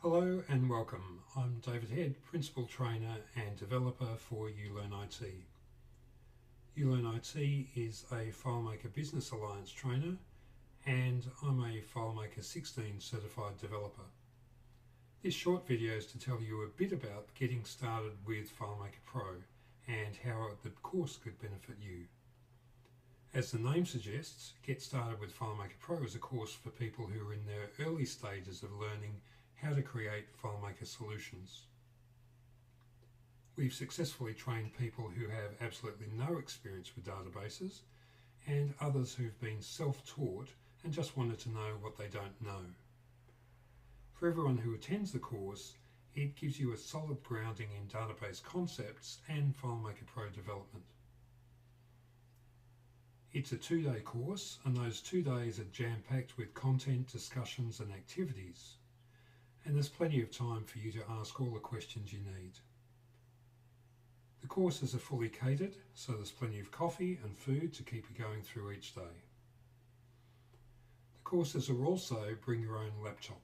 Hello and welcome. I'm David Head, Principal Trainer and Developer for ULearn IT. ULearn IT is a FileMaker Business Alliance trainer and I'm a FileMaker 16 certified developer. This short video is to tell you a bit about getting started with FileMaker Pro and how the course could benefit you. As the name suggests, Get Started with FileMaker Pro is a course for people who are in their early stages of learning how to create FileMaker solutions. We've successfully trained people who have absolutely no experience with databases and others who've been self-taught and just wanted to know what they don't know. For everyone who attends the course, it gives you a solid grounding in database concepts and FileMaker Pro development. It's a 2-day course, and those 2 days are jam-packed with content, discussions and activities. And there's plenty of time for you to ask all the questions you need. The courses are fully catered, so there's plenty of coffee and food to keep you going through each day. The courses are also bring your own laptop,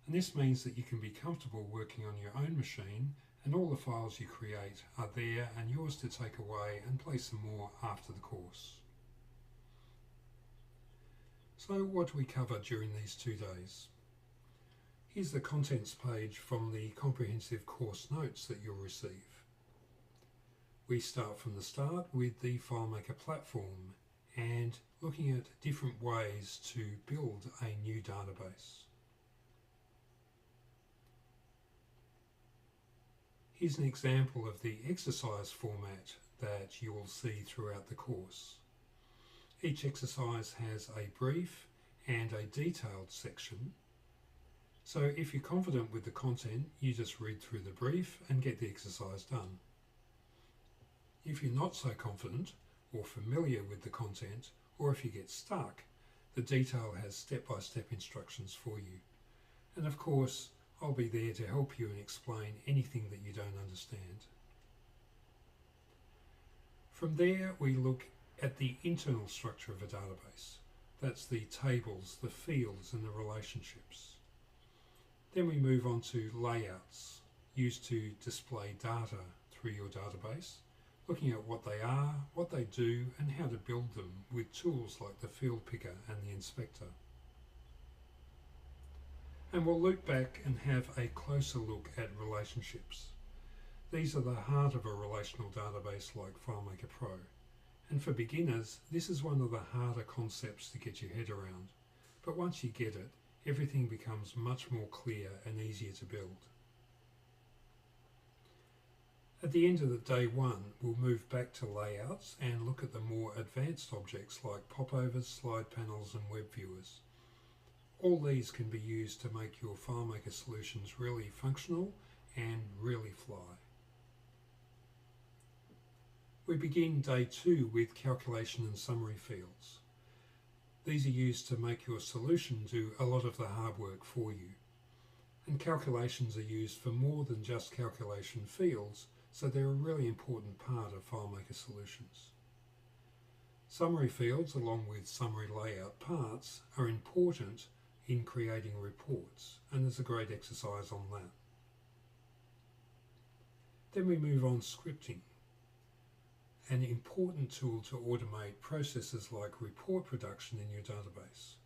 and this means that you can be comfortable working on your own machine, and all the files you create are there and yours to take away and play some more after the course. So what do we cover during these 2 days? Here's the contents page from the comprehensive course notes that you'll receive. We start from the start with the FileMaker platform and looking at different ways to build a new database. Here's an example of the exercise format that you will see throughout the course. Each exercise has a brief and a detailed section. So if you're confident with the content, you just read through the brief and get the exercise done. If you're not so confident or familiar with the content, or if you get stuck, the detail has step-by-step instructions for you. And of course, I'll be there to help you and explain anything that you don't understand. From there, we look at the internal structure of a database. That's the tables, the fields and the relationships. Then we move on to layouts, used to display data through your database, looking at what they are, what they do, and how to build them with tools like the field picker and the inspector. And we'll look back and have a closer look at relationships. These are the heart of a relational database like FileMaker Pro. And for beginners, this is one of the harder concepts to get your head around. But once you get it, everything becomes much more clear and easier to build. At the end of the day one, we'll move back to layouts and look at the more advanced objects like popovers, slide panels and web viewers. All these can be used to make your FileMaker solutions really functional and really fly. We begin day 2 with calculation and summary fields. These are used to make your solution do a lot of the hard work for you. And calculations are used for more than just calculation fields, so they're a really important part of FileMaker solutions. Summary fields, along with summary layout parts, are important in creating reports, and there's a great exercise on that. Then we move on scripting, an important tool to automate processes like report production in your database.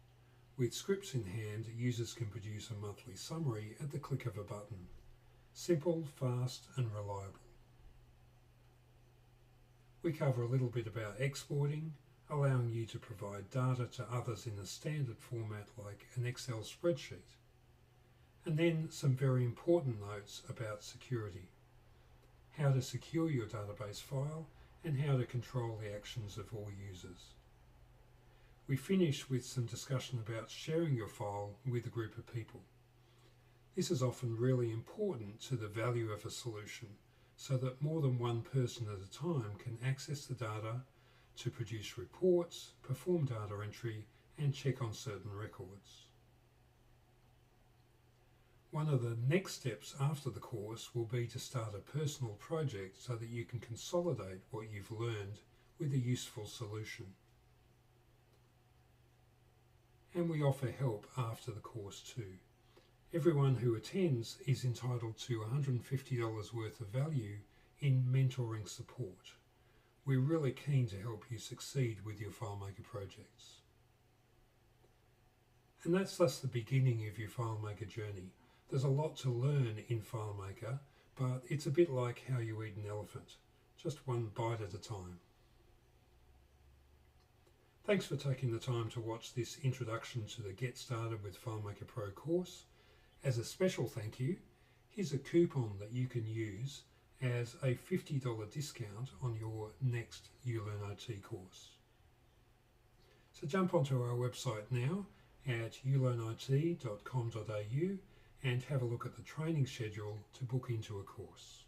With scripts in hand, users can produce a monthly summary at the click of a button. Simple, fast and reliable. We cover a little bit about exporting, allowing you to provide data to others in a standard format like an Excel spreadsheet. And then some very important notes about security. How to secure your database file and how to control the actions of all users. We finish with some discussion about sharing your file with a group of people. This is often really important to the value of a solution, so that more than one person at a time can access the data to produce reports, perform data entry, and check on certain records. One of the next steps after the course will be to start a personal project so that you can consolidate what you've learned with a useful solution. And we offer help after the course too. Everyone who attends is entitled to $150 worth of value in mentoring support. We're really keen to help you succeed with your FileMaker projects. And that's thus the beginning of your FileMaker journey. There's a lot to learn in FileMaker, but it's a bit like how you eat an elephant, just one bite at a time. Thanks for taking the time to watch this introduction to the Get Started with FileMaker Pro course. As a special thank you, here's a coupon that you can use as a $50 discount on your next uLearnOT course. So jump onto our website now at ulearnot.com.au and have a look at the training schedule to book into a course.